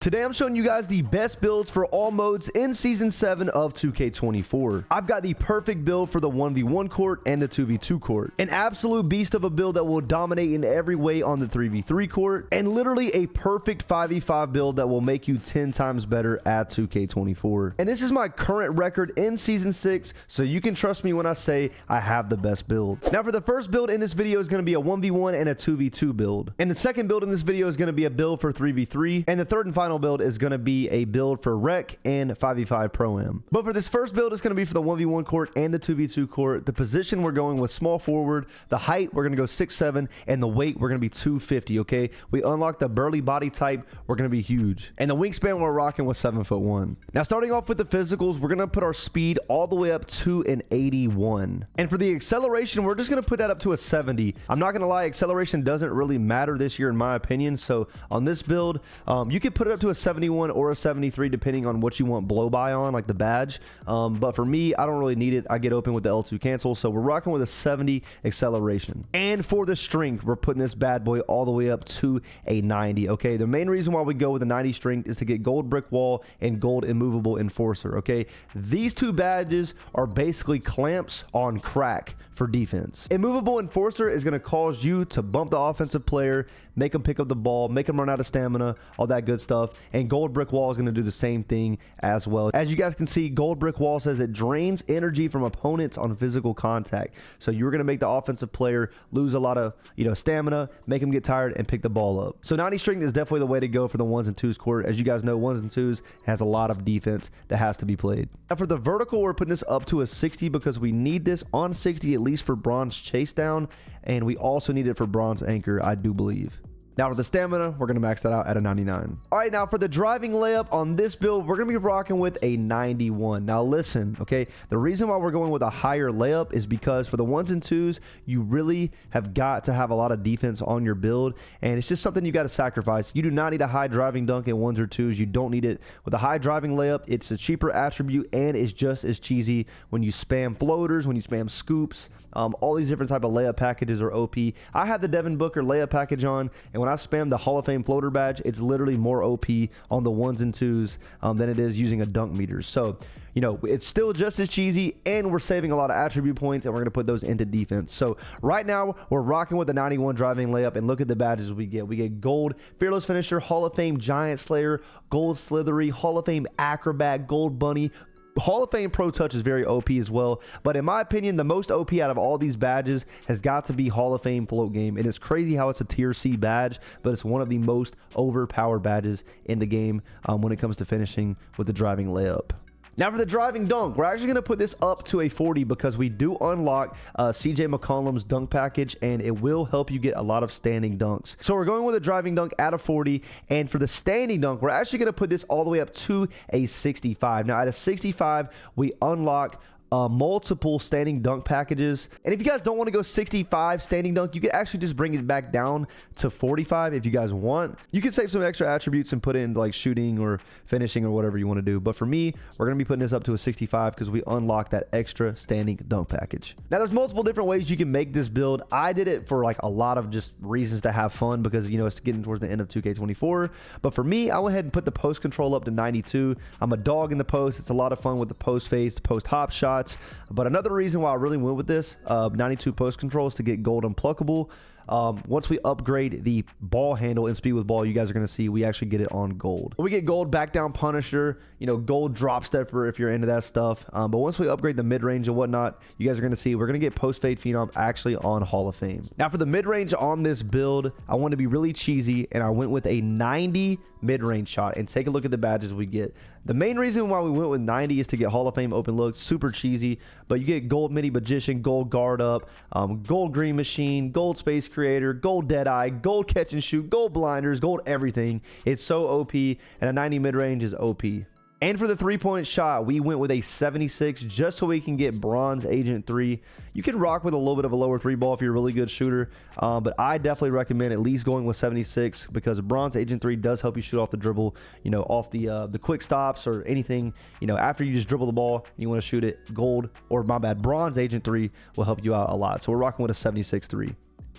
Today I'm showing you guys the best builds for all modes in Season 7 of 2K24. I've got the perfect build for the 1v1 court and the 2v2 court. An absolute beast of a build that will dominate in every way on the 3v3 court, and literally a perfect 5v5 build that will make you 10 times better at 2K24. And this is my current record in Season 6, so you can trust me when I say I have the best build. Now for the first build in this video is going to be a 1v1 and a 2v2 build. And the second build in this video is going to be a build for 3v3, and the third and final build is going to be a build for rec and 5v5 pro-am. But for this first build, it's going to be for the 1v1 court and the 2v2 court. The position, we're going with small forward. The height, we're going to go 6'7", and the weight, we're going to be 250. Okay, we unlock the burly body type, we're going to be huge, and the wingspan, we're rocking with 7'1". Now starting off with the physicals, we're going to put our speed all the way up to an 81, and for the acceleration, we're just going to put that up to a 70. I'm not going to lie, acceleration doesn't really matter this year in my opinion, so on this build, you could put it up to a 71 or a 73 depending on what you want blow by on, like the badge. But for me, I don't really need it. I get open with the L2 cancel, so we're rocking with a 70 acceleration. And for the strength, we're putting this bad boy all the way up to a 90. Okay, the main reason why we go with a 90 strength is to get gold brick wall and gold immovable enforcer. Okay, these two badges are basically clamps on crack for defense. Immovable enforcer is going to cause you to bump the offensive player, make them pick up the ball, make them run out of stamina, all that good stuff. And gold brick wall is going to do the same thing as well. As you guys can see, gold brick wall says it drains energy from opponents on physical contact. So you're going to make the offensive player lose a lot of, stamina, make them get tired and pick the ball up. So 90 strength is definitely the way to go for the 1s and 2s court. As you guys know, 1s and 2s has a lot of defense that has to be played. Now for the vertical, we're putting this up to a 60 because we need this on 60 at least for bronze chase down, and we also need it for bronze anchor, I do believe. Now for the stamina, we're going to max that out at a 99. All right, now for the driving layup on this build, we're going to be rocking with a 91. Now listen, okay, the reason why we're going with a higher layup is because for the 1s and 2s, you really have got to have a lot of defense on your build, and it's just something you got to sacrifice. You do not need a high driving dunk in 1s or 2s. You don't need it. With a high driving layup, it's a cheaper attribute, and it's just as cheesy when you spam floaters, when you spam scoops. All these different type of layup packages are OP. I have the Devin Booker layup package on, and when I spam the Hall of Fame floater badge, it's literally more OP on the 1s and 2s than it is using a dunk meter. So, it's still just as cheesy, and we're saving a lot of attribute points, and we're going to put those into defense. So right now, we're rocking with the 91 driving layup, and look at the badges we get. We get gold Fearless Finisher, Hall of Fame Giant Slayer, gold Slithery, Hall of Fame Acrobat, gold Bunny. Hall of Fame Pro Touch is very OP as well, but in my opinion, the most OP out of all these badges has got to be Hall of Fame Float Game. And it's crazy how it's a tier C badge, but it's one of the most overpowered badges in the game when it comes to finishing with the driving layup. Now for the driving dunk, we're actually going to put this up to a 40 because we do unlock CJ McCollum's dunk package, and it will help you get a lot of standing dunks. So we're going with a driving dunk at a 40, and for the standing dunk, we're actually going to put this all the way up to a 65. Now at a 65, we unlock multiple standing dunk packages, and if you guys don't want to go 65 standing dunk, you could actually just bring it back down to 45 if you guys want. You can save some extra attributes and put in like shooting or finishing or whatever you want to do, but for me, we're going to be putting this up to a 65 because we unlock that extra standing dunk package. Now there's multiple different ways you can make this build. I did it for like a lot of just reasons to have fun because it's getting towards the end of 2K24, but for me, I went ahead and put the post control up to 92. I'm a dog in the post. It's a lot of fun with the post phase, the post hop shot. But another reason why I really went with this 92 post control is to get gold unpluckable. Once we upgrade the ball handle and speed with ball, you guys are going to see we actually get it on gold. We get gold back down punisher, gold drop stepper if you're into that stuff. But once we upgrade the mid range and whatnot, you guys are going to see we're going to get post fade phenom actually on Hall of Fame. Now for the mid range on this build, I want to be really cheesy, and I went with a 90 mid range shot. And take a look at the badges we get. The main reason why we went with 90 is to get Hall of Fame open looks, super cheesy, but you get gold midi magician, gold guard up, gold green machine, gold space creator, gold dead eye, gold catch and shoot, gold blinders, gold everything. It's so OP, and a 90 mid range is OP. And for the 3-point shot, we went with a 76 just so we can get bronze agent 3. You can rock with a little bit of a lower 3 ball if you're a really good shooter, but I definitely recommend at least going with 76 because bronze agent 3 does help you shoot off the dribble, off the quick stops or anything, after you just dribble the ball and you want to shoot it. Gold, or my bad, bronze agent 3 will help you out a lot. So we're rocking with a 76 3.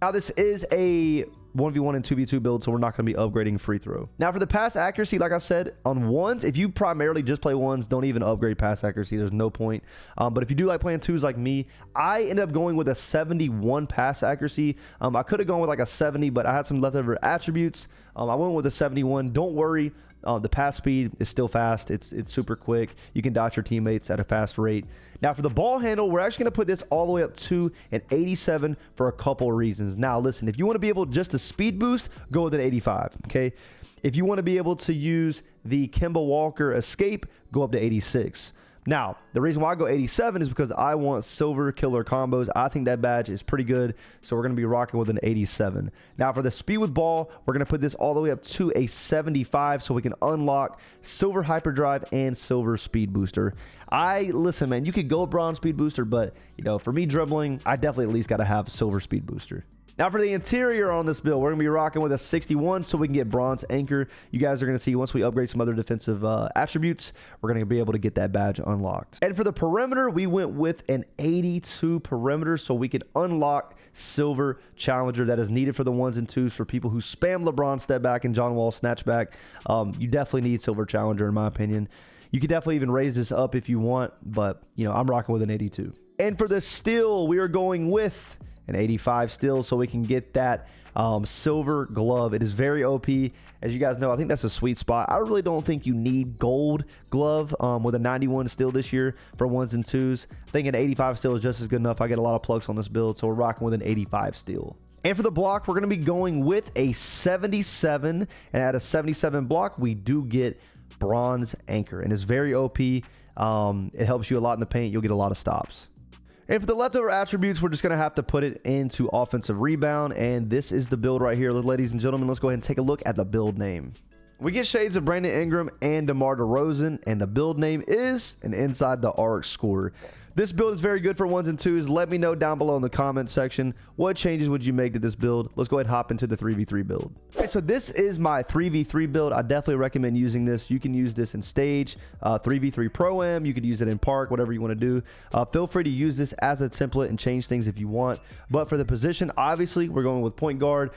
Now this is a 1v1 and 2v2 build, so we're not going to be upgrading free throw. Now for the pass accuracy, like I said, on ones, if you primarily just play ones, don't even upgrade pass accuracy. There's no point. But if you do like playing twos like me, I ended up going with a 71 pass accuracy. I could have gone with like a 70, but I had some leftover attributes. I went with a 71. Don't worry. The pass speed is still fast. It's super quick. You can dodge your teammates at a fast rate. Now for the ball handle, we're actually going to put this all the way up to an 87 for a couple of reasons. Now listen, if you want to be able just to speed boost, go with an 85. Okay. If you want to be able to use the Kemba Walker escape, go up to 86. Now, the reason why I go 87 is because I want silver killer combos. I think that badge is pretty good, so we're going to be rocking with an 87. Now, for the speed with ball, we're going to put this all the way up to a 75 so we can unlock silver hyperdrive and silver speed booster. Listen, man, you could go bronze speed booster, but, you know, for me dribbling, I definitely at least got to have silver speed booster. Now for the interior on this build, we're going to be rocking with a 61 so we can get bronze anchor. You guys are going to see once we upgrade some other defensive attributes, we're going to be able to get that badge unlocked. And for the perimeter, we went with an 82 perimeter so we could unlock silver challenger that is needed for the ones and twos for people who spam LeBron step back and John Wall snatch back. You definitely need silver challenger in my opinion. You could definitely even raise this up if you want, but you know, I'm rocking with an 82. And for the steal, we are going with an 85 still so we can get that silver glove. It is very OP. As you guys know, I think that's a sweet spot. I really don't think you need gold glove with a 91 still this year for ones and twos. I think an 85 still is just as good enough. I get a lot of plugs on this build, so we're rocking with an 85 still. And for the block, we're going to be going with a 77, and at a 77 block, we do get bronze anchor, and it's very OP. It helps you a lot in the paint. You'll get a lot of stops. And for the leftover attributes, we're just going to have to put it into offensive rebound. And this is the build right here. Ladies and gentlemen, let's go ahead and take a look at the build name. We get shades of Brandon Ingram and DeMar DeRozan, and the build name is an inside the arc scorer. This build is very good for ones and twos. Let me know down below in the comment section, what changes would you make to this build? Let's go ahead and hop into the 3v3 build. Okay, so this is my 3v3 build. I definitely recommend using this. You can use this in stage, 3v3 pro-am. You could use it in park, whatever you want to do. Feel free to use this as a template and change things if you want. But for the position, obviously, we're going with point guard.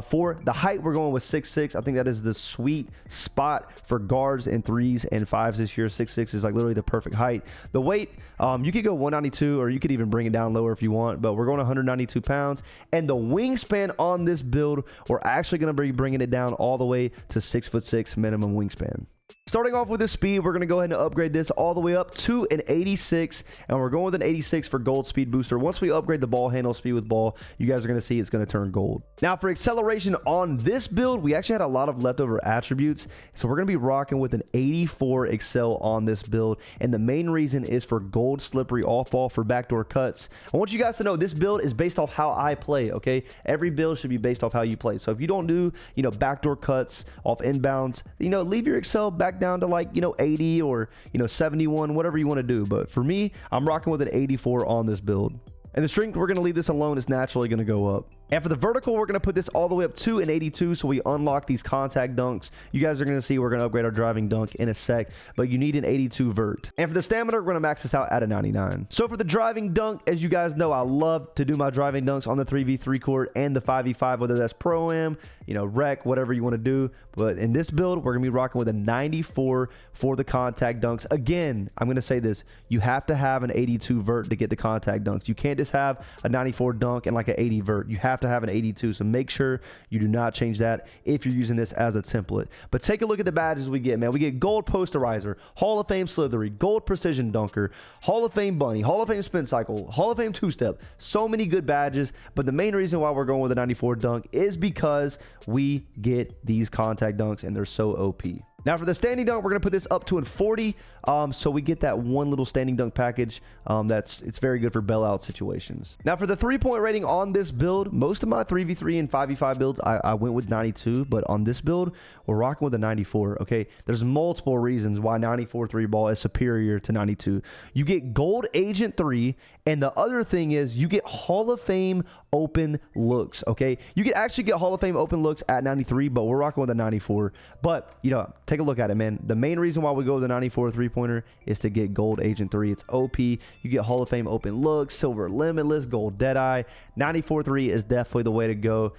For the height, we're going with 6'6". I think that is the sweet spot for guards and 3s and 5s this year. 6'6" is like literally the perfect height. The weight, you could go 192, or you could even bring it down lower if you want, but we're going 192 pounds. And the wingspan on this build, we're actually going to be bringing it down all the way to 6'6" minimum wingspan. Starting off with the speed, we're going to go ahead and upgrade this all the way up to an 86, and we're going with an 86 for gold speed booster. Once we upgrade the ball handle speed with ball, you guys are going to see it's going to turn gold. Now for acceleration on this build, we actually had a lot of leftover attributes, so we're going to be rocking with an 84 excel on this build, and the main reason is for gold slippery off ball for backdoor cuts. I want you guys to know this build is based off how I play, okay? Every build should be based off how you play. So if you don't do, you know, backdoor cuts off inbounds, you know, leave your excel back down to like, you know, 80 or, you know, 71, whatever you want to do. But for me, I'm rocking with an 84 on this build. And the strength, we're going to leave this alone. It's naturally going to go up. And for the vertical, we're going to put this all the way up to an 82 so we unlock these contact dunks. You guys are going to see we're going to upgrade our driving dunk in a sec, but you need an 82 vert. And for the stamina, we're going to max this out at a 99. So for the driving dunk, as you guys know, I love to do my driving dunks on the 3v3 court and the 5v5, whether that's pro-am, you know, rec, whatever you want to do. But in this build, we're going to be rocking with a 94 for the contact dunks. Again, I'm going to say this. You have to have an 82 vert to get the contact dunks. You can't just have a 94 dunk and like an 80 vert. You have to have an 82, so make sure you do not change that if you're using this as a template. But take a look at the badges we get, man. We get gold posterizer, Hall of Fame slithery, gold precision dunker, Hall of Fame bunny, Hall of Fame spin cycle, Hall of Fame two-step. So many good badges, but the main reason why we're going with a 94 dunk is because we get these contact dunks and they're so OP. Now for the standing dunk, we're going to put this up to a 40, so we get that one little standing dunk package. It's very good for bailout situations. Now for the 3-point rating on this build, most of my 3v3 and 5v5 builds, I went with 92, but on this build, we're rocking with a 94, okay? There's multiple reasons why 94 3 ball is superior to 92. You get gold agent 3, and the other thing is you get Hall of Fame open looks, okay? You can actually get Hall of Fame open looks at 93, but we're rocking with a 94. But, you know, take a look at it, man. The main reason why we go with the 94 three-pointer is to get gold agent 3. It's OP. You get Hall of Fame open look, silver limitless, gold deadeye. 94 3 is definitely the way to go,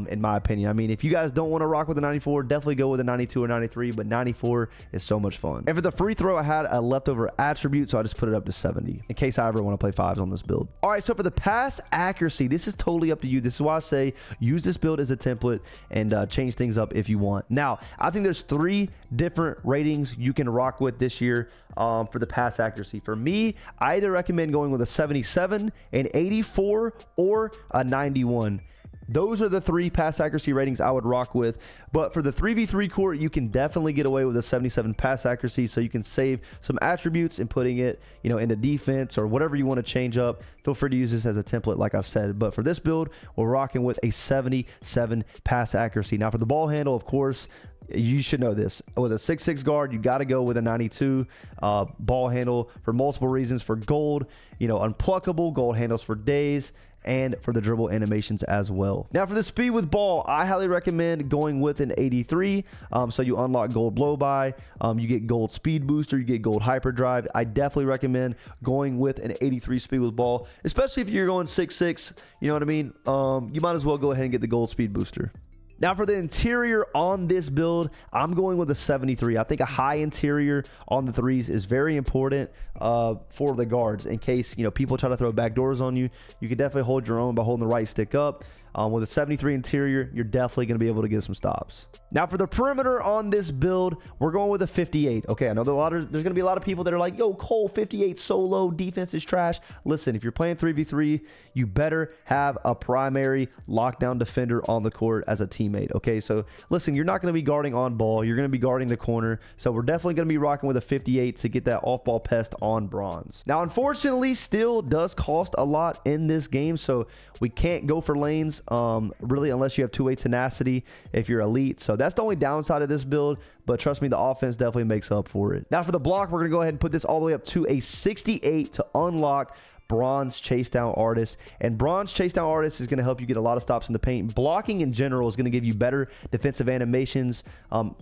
in my opinion. I mean, if you guys don't want to rock with the 94, definitely go with the 92 or 93, but 94 is so much fun. And for the free throw, I had a leftover attribute, so I just put it up to 70 in case I ever want to play 5s on this build. All right, so for the pass accuracy, this is totally up to you. This is why I say use this build as a template and change things up if you want. Now, I think there's 3 different ratings you can rock with this year for the pass accuracy. For me, I either recommend going with a 77, an 84, or a 91. Those are the 3 pass accuracy ratings I would rock with. But for the 3v3 court, you can definitely get away with a 77 pass accuracy, so you can save some attributes and putting it, you know, into defense or whatever you want to change up. Feel free to use this as a template, like I said. But for this build, we're rocking with a 77 pass accuracy. Now for the ball handle, of course, you should know this. With a 6'6 guard, you got to go with a 92 ball handle for multiple reasons. For gold, you know, unpluckable, gold handles for days, and for the dribble animations as well. Now for the speed with ball, I highly recommend going with an 83. So you unlock gold blow by, you get gold speed booster, you get gold hyperdrive. I definitely recommend going with an 83 speed with ball, especially if you're going 6'6, you know what I mean? You might as well go ahead and get the gold speed booster. Now for the interior on this build, I'm going with a 73. I think a high interior on the 3s is very important for the guards. In case, you know, people try to throw back doors on you, you can definitely hold your own by holding the right stick up. With a 73 interior, you're definitely going to be able to get some stops. Now for the perimeter on this build, we're going with a 58. Okay, I know there's going to be a lot of people that are like, yo, Cole, 58 so low, defense is trash. Listen, if you're playing 3v3, you better have a primary lockdown defender on the court as a teammate. Okay, so listen, you're not going to be guarding on ball. You're going to be guarding the corner. So we're definitely going to be rocking with a 58 to get that off-ball pest on bronze. Now, unfortunately, still does cost a lot in this game, so we can't go for lanes. Really, unless you have two-way tenacity if you're elite. So that's the only downside of this build, but trust me, the offense definitely makes up for it. Now for the block, we're gonna go ahead and put this all the way up to a 68 to unlock bronze chase down artist. And bronze chase down artist is going to help you get a lot of stops in the paint. Blocking in general is going to give you better defensive animations,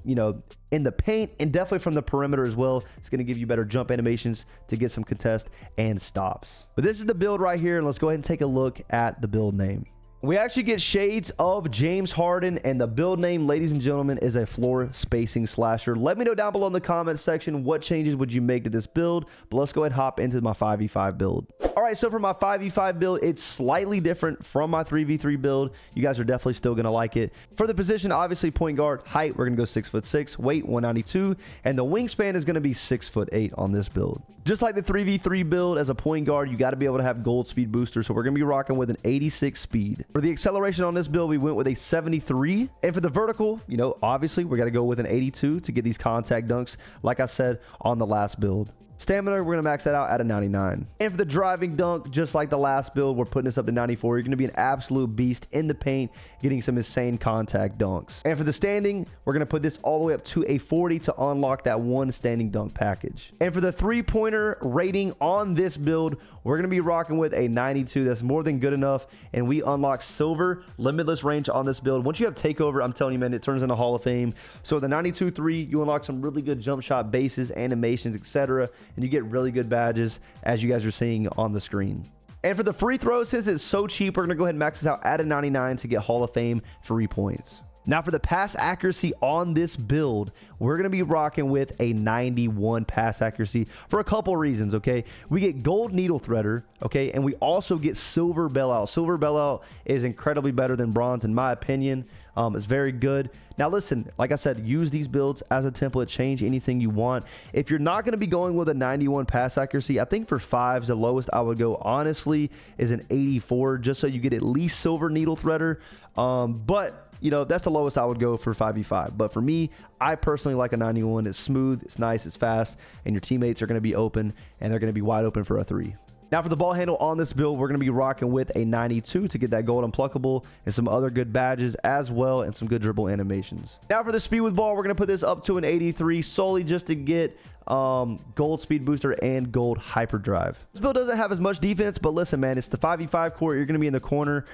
you know, in the paint, and definitely from the perimeter as well. It's going to give you better jump animations to get some contest and stops. But this is the build right here, and let's go ahead and take a look at the build name. We actually get shades of James Harden, and the build name, ladies and gentlemen, is a floor spacing slasher. Let me know down below in the comment section what changes would you make to this build, but let's go ahead and hop into my 5v5 build. All right, so for my 5v5 build, it's slightly different from my 3v3 build. You guys are definitely still going to like it. For the position, obviously point guard, height, we're going to go 6'6", weight 192, and the wingspan is going to be 6'8" on this build. Just like the 3v3 build, as a point guard, you got to be able to have gold speed booster, so we're going to be rocking with an 86 speed. For the acceleration on this build, we went with a 73. And for the vertical, you know, obviously, we got to go with an 82 to get these contact dunks, like I said on the last build. Stamina, we're going to max that out at a 99. And for the driving dunk, just like the last build, we're putting this up to 94. You're going to be an absolute beast in the paint, getting some insane contact dunks. And for the standing, we're going to put this all the way up to a 40 to unlock that one standing dunk package. And for the three-pointer rating on this build, we're going to be rocking with a 92. That's more than good enough. And we unlock silver limitless range on this build. Once you have takeover, I'm telling you, man, it turns into Hall of Fame. So the 92-3, you unlock some really good jump shot bases, animations, etc., and you get really good badges, as you guys are seeing on the screen. And for the free throws, since it's so cheap, we're going to go ahead and max this out at a 99 to get Hall of Fame free points. Now for the pass accuracy on this build, we're going to be rocking with a 91 pass accuracy for a couple reasons, okay? We get gold needle threader, okay? And we also get silver bailout. Silver bailout is incredibly better than bronze in my opinion. It's very good. Now listen, like I said, use these builds as a template, change anything you want. If you're not going to be going with a 91 pass accuracy, I think for fives, the lowest I would go honestly is an 84, just so you get at least silver needle threader. But you know, that's the lowest I would go for 5v5. But for me, I personally like a 91. It's smooth, it's nice, it's fast, and your teammates are going to be open, and they're going to be wide open for a 3. Now for the ball handle on this build, we're going to be rocking with a 92 to get that gold unpluckable and some other good badges as well, and some good dribble animations. Now for the speed with ball, we're going to put this up to an 83 solely just to get gold speed booster, and gold hyperdrive. This build doesn't have as much defense, but listen, man, it's the 5v5 court. You're going to be in the corner,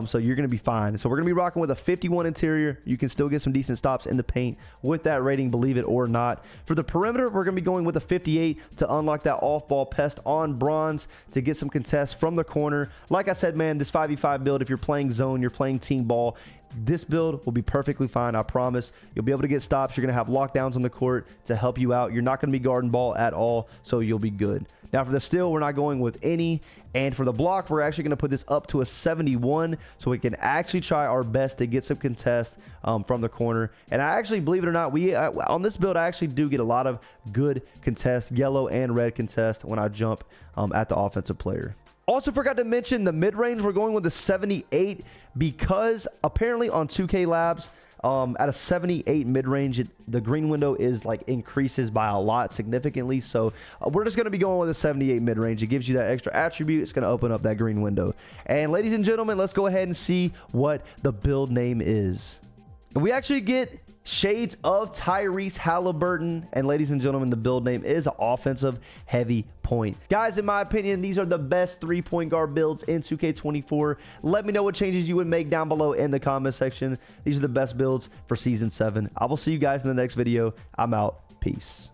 so you're going to be fine. So we're going to be rocking with a 51 interior. You can still get some decent stops in the paint with that rating, believe it or not. For the perimeter, we're going to be going with a 58 to unlock that off-ball pest on bronze to get some contests from the corner. Like I said, man, this 5v5 build, if you're playing zone, you're playing team ball, this build will be perfectly fine. I promise. You'll be able to get stops. You're going to have lockdowns on the court to help you out. You're not going to be guarding ball at all, so you'll be good. Now for the steal, we're not going with any. And for the block, we're actually going to put this up to a 71 so we can actually try our best to get some contest from the corner. And I actually, believe it or not, on this build, I actually do get a lot of good contest, yellow and red contest when I jump at the offensive player. Also forgot to mention the mid-range. We're going with a 78 because apparently on 2K Labs, at a 78 mid-range, the green window is like increases by a lot significantly. So we're just going to be going with a 78 mid-range. It gives you that extra attribute. It's going to open up that green window. And ladies and gentlemen, let's go ahead and see what the build name is. And we actually get shades of Tyrese Halliburton, and ladies and gentlemen, the build name is offensive heavy point. Guys, in my opinion, these are the best 3-point guard builds in 2K24. Let me know what changes you would make down below in the comment section. These are the best builds for season 7. I will see you guys in the next video. I'm out. Peace.